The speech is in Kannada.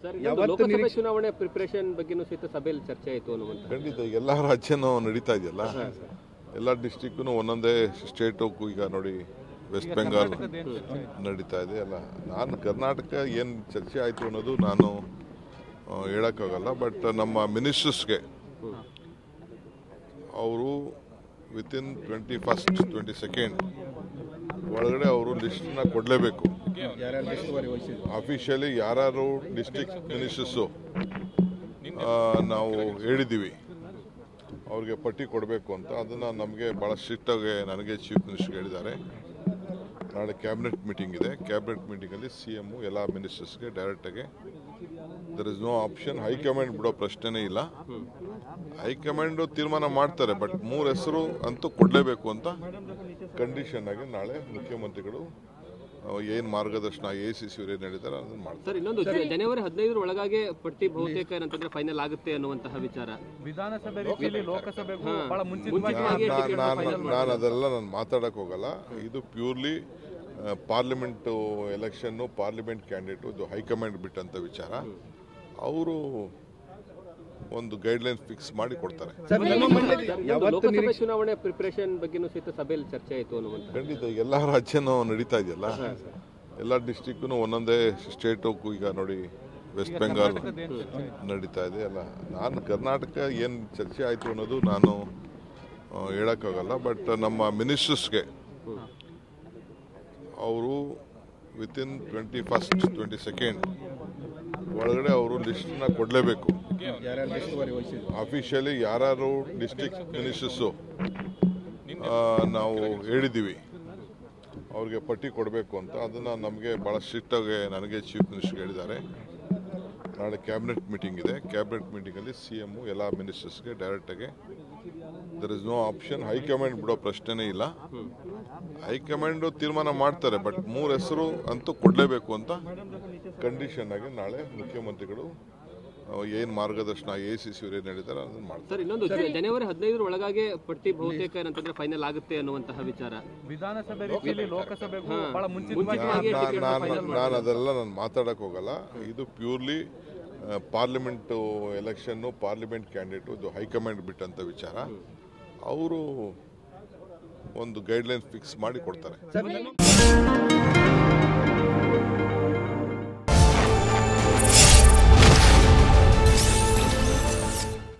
ಸರ್, ಲೋಕಸಭೆ ಚುನಾವಣೆ ಪ್ರಿಪರೇಷನ್ ಬಗ್ಗೆನೂ ಸಹಿತ ಸಭೆಯಲ್ಲಿ ಚರ್ಚೆ ಆಯಿತು ಅನ್ನುವಂತ. ಖಂಡಿತ ಎಲ್ಲ ರಾಜ್ಯನೂ ನಡೀತಾ ಇದೆಯಲ್ಲ, ಎಲ್ಲ ಡಿಸ್ಟಿಕ್ನು ಒಂದೊಂದೇ ಸ್ಟೇಟು. ಈಗ ನೋಡಿ ವೆಸ್ಟ್ ಬೆಂಗಾಲ್ ನಡೀತಾ ಇದೆ ಅಲ್ಲ. ನಾನು ಕರ್ನಾಟಕ ಏನು ಚರ್ಚೆ ಆಯಿತು ಅನ್ನೋದು ನಾನು ಹೇಳೋಕ್ಕಾಗಲ್ಲ. ಬಟ್ ನಮ್ಮ ಮಿನಿಸ್ಟರ್ಸ್ಗೆ ಅವರು ವಿತಿನ್ 21st 22nd ಒಳಗಡೆ ಅವರು ಲಿಸ್ಟನ್ನ ಕೊಡಲೇಬೇಕು. ಅಫಿಷಿಯಲಿ ಯಾರು ಡಿಸ್ಟ್ರಿಕ್ಟ್ ಮಿನಿಸ್ಟರ್ಸು ನಾವು ಹೇಳಿದ್ದೀವಿ ಅವ್ರಿಗೆ ಪಟ್ಟಿ ಕೊಡಬೇಕು ಅಂತ. ಅದನ್ನು ನಮಗೆ ಭಾಳ ಸ್ಟ್ರಿಕ್ಟಾಗಿ ನನಗೆ ಚೀಫ್ ಮಿನಿಸ್ಟರ್ ಹೇಳಿದ್ದಾರೆ. ನಾಳೆ ಕ್ಯಾಬಿನೆಟ್ ಮೀಟಿಂಗ್ ಇದೆ. ಕ್ಯಾಬಿನೆಟ್ ಮೀಟಿಂಗಲ್ಲಿ CM ಎಲ್ಲ ಮಿನಿಸ್ಟರ್ಸ್ಗೆ ಡೈರೆಕ್ಟಾಗಿ there is no option. High command ಬಿಡೋ ಪ್ರಶ್ನೆನೇ ಇಲ್ಲ. ಹೈಕಮಾಂಡ್ ತೀರ್ಮಾನ ಮಾಡ್ತಾರೆ. ಬಟ್ 3 ಹೆಸರು ಅಂತೂ ಕೊಡಲೇಬೇಕು ಅಂತ ಕಂಡೀಷನ್ ಆಗಿ ನಾಳೆ ಮುಖ್ಯಮಂತ್ರಿಗಳು ಏನು ಮಾರ್ಗದರ್ಶನ ACC ಅವರು ಏನು ಹೇಳಿದ್ದಾರೆ ಅದನ್ನು ಮಾಡ್ತಾರೆ. ಸರ್, ಇನ್ನೊಂದು ಜನವರಿ 15 ಒಳಗಾಗಿ ಪಟ್ಟಿ ಬಹುತೇಕ ಏನಂತಂದ್ರೆ ಫೈನಲ್ ಆಗುತ್ತೆ ಅನ್ನುವಂತಹ ವಿಚಾರ. ವಿಧಾನಸಭೆ ರೀತಿಯಲ್ಲಿ ಲೋಕಸಭೆಗೂ ಬಹಳ ನಾನು ಅದೆಲ್ಲ ನಾನು ಮಾತಾಡಕ್ಕೆ ಹೋಗಲ್ಲ. ಇದು purely parliament election, parliament candidate, ಇದು ಹೈಕಮಾಂಡ್ ಬಿಟ್ಟಂತ ವಿಚಾರ. ಅವರು ಒಂದು ಗೈಡ್ಲೈನ್ ಫಿಕ್ಸ್ ಮಾಡಿ ಕೊಡ್ತಾರೆ. ಲೋಕಸಭೆ ಚುನಾವಣೆ ಪ್ರಿಪರೇಷನ್ ಬಗ್ಗೆನೂ ಸಹಿತ ಸಭೆಯಲ್ಲಿ ಚರ್ಚೆ ಆಯಿತು ಅನ್ನುವಂತ. ಖಂಡಿತ ಎಲ್ಲ ರಾಜ್ಯನೂ ನಡೀತಾ ಇದೆಯಲ್ಲ, ಎಲ್ಲ ಡಿಸ್ಟಿಕ್ನು ಒಂದೊಂದೇ ಸ್ಟೇಟು. ಈಗ ನೋಡಿ ವೆಸ್ಟ್ ಬೆಂಗಾಲ್ ನಡೀತಾ ಇದೆ ಅಲ್ಲ. ನಾನು ಕರ್ನಾಟಕ ಏನು ಚರ್ಚೆ ಆಯಿತು ಅನ್ನೋದು ನಾನು ಹೇಳೋಕ್ಕಾಗಲ್ಲ. ಬಟ್ ನಮ್ಮ ಮಿನಿಸ್ಟರ್ಸ್ಗೆ ಅವರು ವಿತಿನ್ 21st 22nd ಒಳಗಡೆ ಅವರು ಲಿಸ್ಟನ್ನ ಕೊಡಲೇಬೇಕು. ಅಫಿಷಿಯಲಿ ಯಾರು ಡಿಸ್ಟ್ರಿಕ್ಟ್ ಮಿನಿಸ್ಟರ್ಸು ನಾವು ಹೇಳಿದ್ದೀವಿ ಅವ್ರಿಗೆ ಪಟ್ಟಿ ಕೊಡಬೇಕು ಅಂತ. ಅದನ್ನು ನಮಗೆ ಭಾಳ ಸ್ಟ್ರಿಕ್ಟಾಗಿ ನನಗೆ ಚೀಫ್ ಮಿನಿಸ್ಟರ್ ಹೇಳಿದ್ದಾರೆ. ನಾಳೆ ಕ್ಯಾಬಿನೆಟ್ ಮೀಟಿಂಗ್ ಇದೆ. ಕ್ಯಾಬಿನೆಟ್ ಮೀಟಿಂಗಲ್ಲಿ CM ಎಲ್ಲ ಮಿನಿಸ್ಟರ್ಸ್ಗೆ ಡೈರೆಕ್ಟಾಗಿ there is no option. High command ಬಿಡೋ ಪ್ರಶ್ನೆನೇ ಇಲ್ಲ. ಹೈಕಮಾಂಡ್ ತೀರ್ಮಾನ ಮಾಡ್ತಾರೆ. ಬಟ್ 3 ಹೆಸರು ಅಂತೂ ಕೊಡಲೇಬೇಕು ಅಂತ ಕಂಡೀಷನ್ ಆಗಿ ನಾಳೆ ಮುಖ್ಯಮಂತ್ರಿಗಳು ಏನು ಮಾರ್ಗದರ್ಶನ ACC ಅವರು ಏನು ಹೇಳಿದ್ದಾರೆ ಅದನ್ನು ಮಾಡ್ತಾರೆ. ಸರ್, ಇನ್ನೊಂದು ಜನವರಿ 15 ಒಳಗಾಗಿ ಪಟ್ಟಿ ಬಹುತೇಕ ಏನಂತಂದ್ರೆ ಫೈನಲ್ ಆಗುತ್ತೆ ಅನ್ನುವಂತಹ ವಿಚಾರ. ವಿಧಾನಸಭೆ ರೀತಿಯಲ್ಲಿ ಲೋಕಸಭೆಗೂ ಬಹಳ ನಾನು ಅದೆಲ್ಲ ನಾನು ಮಾತಾಡಕ್ಕೆ ಹೋಗಲ್ಲ. ಇದು purely parliament election, parliament candidate, ಇದು ಹೈಕಮಾಂಡ್ ಬಿಟ್ಟಂತ ವಿಚಾರ. ಅವರು ಒಂದು ಗೈಡ್ಲೈನ್ ಫಿಕ್ಸ್ ಮಾಡಿ ಕೊಡ್ತಾರೆ.